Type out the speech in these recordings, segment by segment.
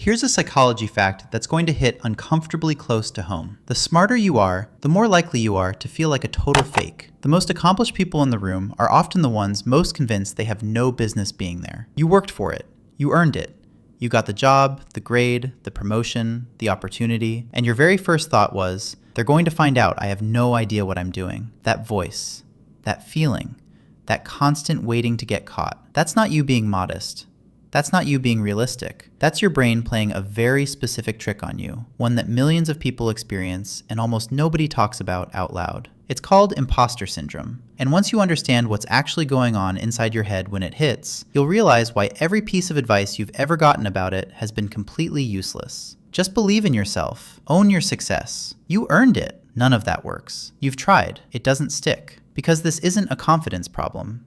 Here's a psychology fact that's going to hit uncomfortably close to home. The smarter you are, the more likely you are to feel like a total fake. The most accomplished people in the room are often the ones most convinced they have no business being there. You worked for it. You earned it. You got the job, the grade, the promotion, the opportunity, and your very first thought was, they're going to find out I have no idea what I'm doing. That voice, that feeling, that constant waiting to get caught. That's not you being modest. That's not you being realistic. That's your brain playing a very specific trick on you, one that millions of people experience and almost nobody talks about out loud. It's called impostor syndrome. And once you understand what's actually going on inside your head when it hits, you'll realize why every piece of advice you've ever gotten about it has been completely useless. Just believe in yourself. Own your success. You earned it. None of that works. You've tried. It doesn't stick. Because this isn't a confidence problem.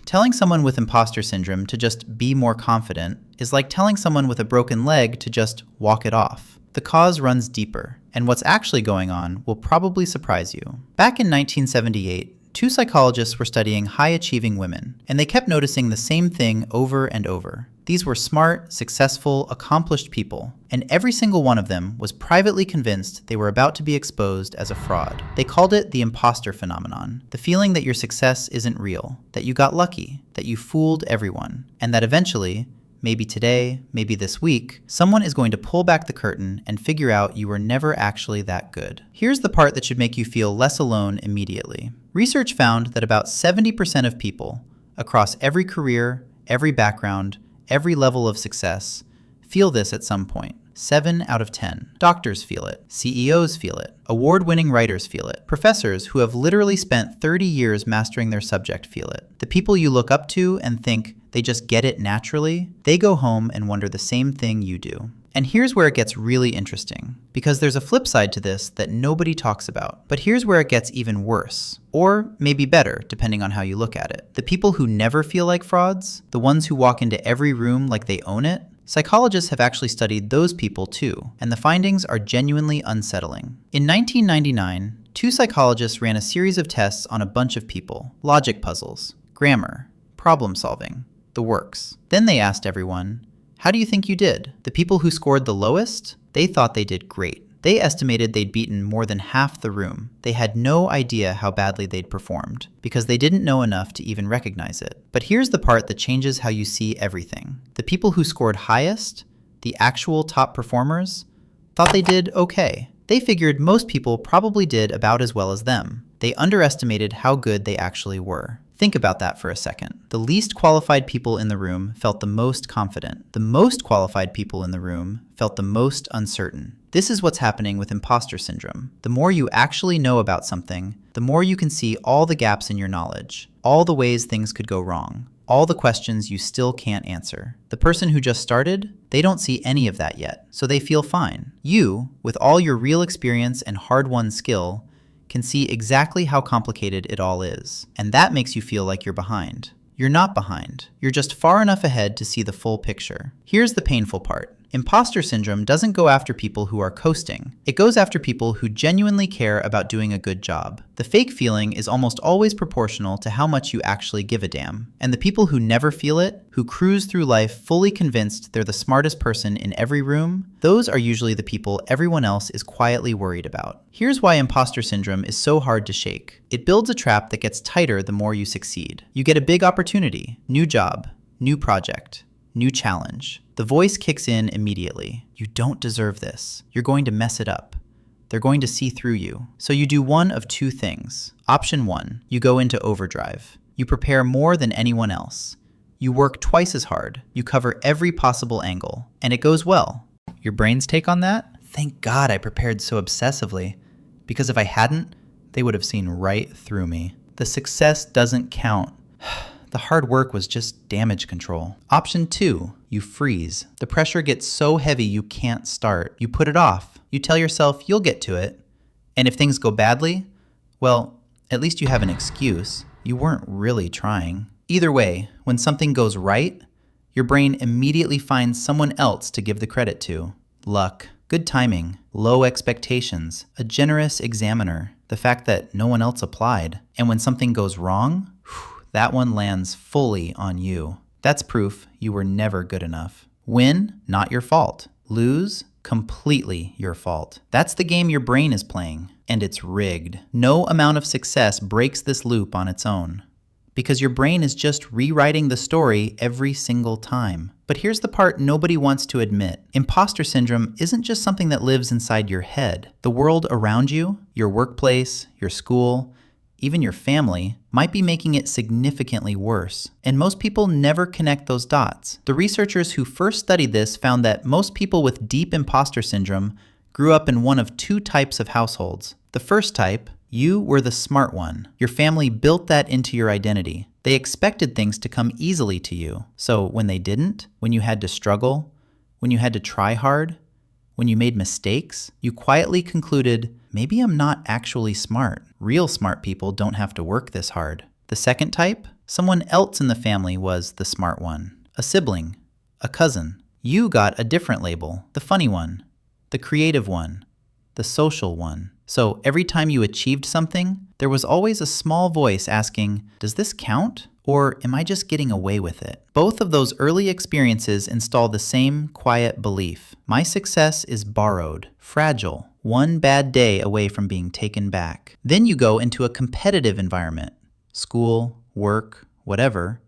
Telling someone with imposter syndrome to just be more confident is like telling someone with a broken leg to just walk it off. The cause runs deeper, and what's actually going on will probably surprise you. Back in 1978, two psychologists were studying high-achieving women, and they kept noticing the same thing over and over. These were smart, successful, accomplished people, and every single one of them was privately convinced they were about to be exposed as a fraud. They called it the impostor phenomenon, the feeling that your success isn't real, that you got lucky, that you fooled everyone, and that eventually, maybe today, maybe this week, someone is going to pull back the curtain and figure out you were never actually that good. Here's the part that should make you feel less alone immediately. Research found that about 70% of people, across every career, every background, every level of success, feel this at some point. 7 out of 10. Doctors feel it. CEOs feel it. Award-winning writers feel it. Professors who have literally spent 30 years mastering their subject feel it. The people you look up to and think they just get it naturally, they go home and wonder the same thing you do. And here's where it gets really interesting, because there's a flip side to this that nobody talks about. But here's where it gets even worse, or maybe better, depending on how you look at it. The people who never feel like frauds, the ones who walk into every room like they own it, psychologists have actually studied those people too, and the findings are genuinely unsettling. In 1999, two psychologists ran a series of tests on a bunch of people: logic puzzles, grammar, problem solving, the works. Then they asked everyone, how do you think you did? The people who scored the lowest, they thought they did great. They estimated they'd beaten more than half the room. They had no idea how badly they'd performed, because they didn't know enough to even recognize it. But here's the part that changes how you see everything. The people who scored highest, the actual top performers, thought they did okay. They figured most people probably did about as well as them. They underestimated how good they actually were. Think about that for a second. The least qualified people in the room felt the most confident. The most qualified people in the room felt the most uncertain. This is what's happening with imposter syndrome. The more you actually know about something, the more you can see all the gaps in your knowledge, all the ways things could go wrong, all the questions you still can't answer. The person who just started, they don't see any of that yet, so they feel fine. You, with all your real experience and hard-won skill, can see exactly how complicated it all is. And that makes you feel like you're behind. You're not behind. You're just far enough ahead to see the full picture. Here's the painful part. Imposter syndrome doesn't go after people who are coasting. It goes after people who genuinely care about doing a good job. The fake feeling is almost always proportional to how much you actually give a damn. And the people who never feel it, who cruise through life fully convinced they're the smartest person in every room, those are usually the people everyone else is quietly worried about. Here's why imposter syndrome is so hard to shake. It builds a trap that gets tighter the more you succeed. You get a big opportunity, new job, new project, new challenge. The voice kicks in immediately. You don't deserve this. You're going to mess it up. They're going to see through you. So you do one of two things. Option 1, you go into overdrive. You prepare more than anyone else. You work twice as hard. You cover every possible angle. And it goes well. Your brain's take on that? Thank God I prepared so obsessively. Because if I hadn't, they would have seen right through me. The success doesn't count. The hard work was just damage control. Option 2, you freeze. The pressure gets so heavy you can't start. You put it off. You tell yourself you'll get to it. And if things go badly, well, at least you have an excuse. You weren't really trying. Either way, when something goes right, your brain immediately finds someone else to give the credit to. Luck, good timing, low expectations, a generous examiner, the fact that no one else applied. And when something goes wrong, that one lands fully on you. That's proof you were never good enough. Win, not your fault. Lose? Completely your fault. That's the game your brain is playing, and it's rigged. No amount of success breaks this loop on its own, because your brain is just rewriting the story every single time. But here's the part nobody wants to admit. Imposter syndrome isn't just something that lives inside your head. The world around you, your workplace, your school, even your family, might be making it significantly worse. And most people never connect those dots. The researchers who first studied this found that most people with deep imposter syndrome grew up in one of two types of households. The first type, you were the smart one. Your family built that into your identity. They expected things to come easily to you. So when they didn't, when you had to struggle, when you had to try hard, when you made mistakes, you quietly concluded, maybe I'm not actually smart. Real smart people don't have to work this hard. The second type, someone else in the family was the smart one. A sibling, a cousin. You got a different label, the funny one, the creative one, the social one. So every time you achieved something, there was always a small voice asking, does this count? Or am I just getting away with it? Both of those early experiences install the same quiet belief. My success is borrowed, fragile, one bad day away from being taken back. Then you go into a competitive environment, school, work, whatever,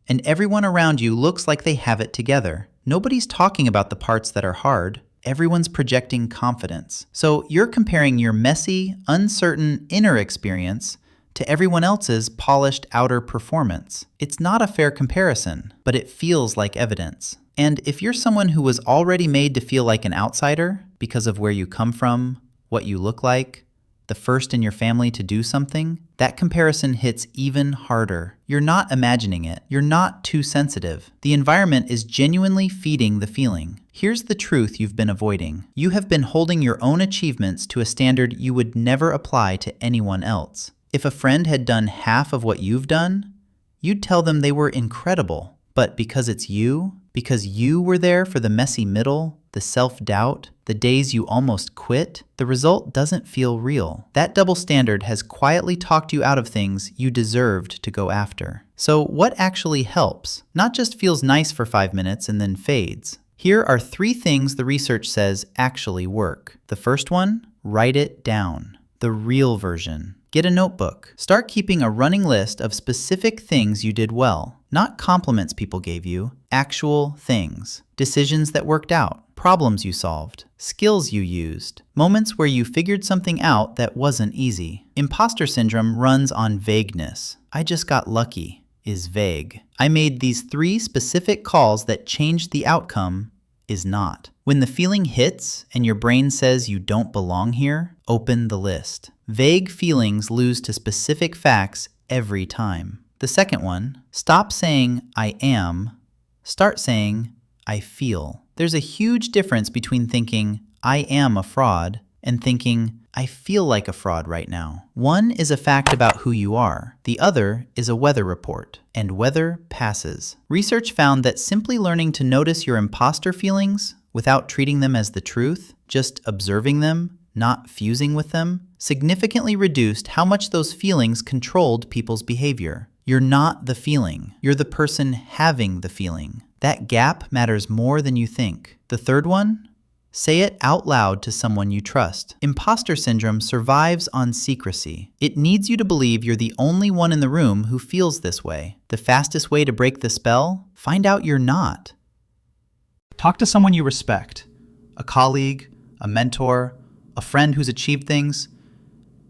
and everyone around you looks like they have it together. Nobody's talking about the parts that are hard. Everyone's projecting confidence. So you're comparing your messy, uncertain inner experience to everyone else's polished outer performance. It's not a fair comparison, but it feels like evidence. And if you're someone who was already made to feel like an outsider because of where you come from, what you look like, the first in your family to do something, that comparison hits even harder. You're not imagining it. You're not too sensitive. The environment is genuinely feeding the feeling. Here's the truth you've been avoiding. You have been holding your own achievements to a standard you would never apply to anyone else. If a friend had done half of what you've done, you'd tell them they were incredible. But because it's you, because you were there for the messy middle, the self-doubt, the days you almost quit, the result doesn't feel real. That double standard has quietly talked you out of things you deserved to go after. So what actually helps? Not just feels nice for 5 minutes and then fades. Here are 3 things the research says actually work. The first one, write it down. The real version. Get a notebook. Start keeping a running list of specific things you did well. Not compliments people gave you, actual things. Decisions that worked out, problems you solved, skills you used, moments where you figured something out that wasn't easy. Imposter syndrome runs on vagueness. I just got lucky is vague. I made these 3 specific calls that changed the outcome is not. When the feeling hits and your brain says you don't belong here, open the list. Vague feelings lose to specific facts every time. The second one, stop saying I am, start saying I feel. There's a huge difference between thinking I am a fraud and thinking I feel like a fraud right now. One is a fact about who you are. The other is a weather report, and weather passes. Research found that simply learning to notice your imposter feelings without treating them as the truth, just observing them, not fusing with them, significantly reduced how much those feelings controlled people's behavior. You're not the feeling. You're the person having the feeling. That gap matters more than you think. The third one? Say it out loud to someone you trust. Imposter syndrome survives on secrecy. It needs you to believe you're the only one in the room who feels this way. The fastest way to break the spell? Find out you're not. Talk to someone you respect. A colleague, a mentor, a friend who's achieved things,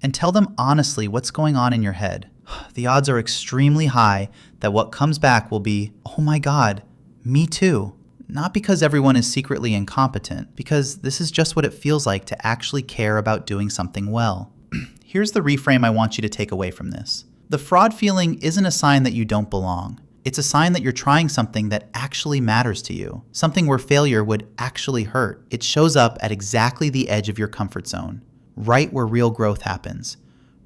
and tell them honestly what's going on in your head. The odds are extremely high that what comes back will be, oh my God, me too. Not because everyone is secretly incompetent, because this is just what it feels like to actually care about doing something well. Here's the reframe I want you to take away from this. The fraud feeling isn't a sign that you don't belong. It's a sign that you're trying something that actually matters to you, something where failure would actually hurt. It shows up at exactly the edge of your comfort zone, right where real growth happens,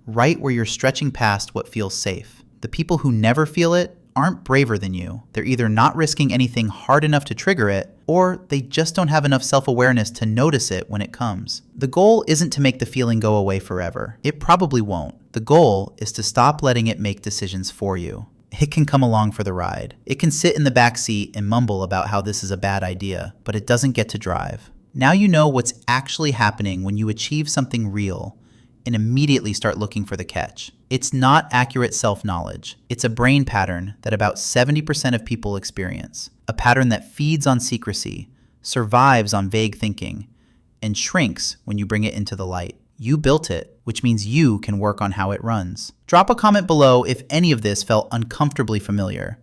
right where you're stretching past what feels safe. The people who never feel it aren't braver than you. They're either not risking anything hard enough to trigger it, or they just don't have enough self-awareness to notice it when it comes. The goal isn't to make the feeling go away forever. It probably won't. The goal is to stop letting it make decisions for you. It can come along for the ride. It can sit in the back seat and mumble about how this is a bad idea, but it doesn't get to drive. Now you know what's actually happening when you achieve something real and immediately start looking for the catch. It's not accurate self-knowledge. It's a brain pattern that about 70% of people experience. A pattern that feeds on secrecy, survives on vague thinking, and shrinks when you bring it into the light. You built it, which means you can work on how it runs. Drop a comment below if any of this felt uncomfortably familiar.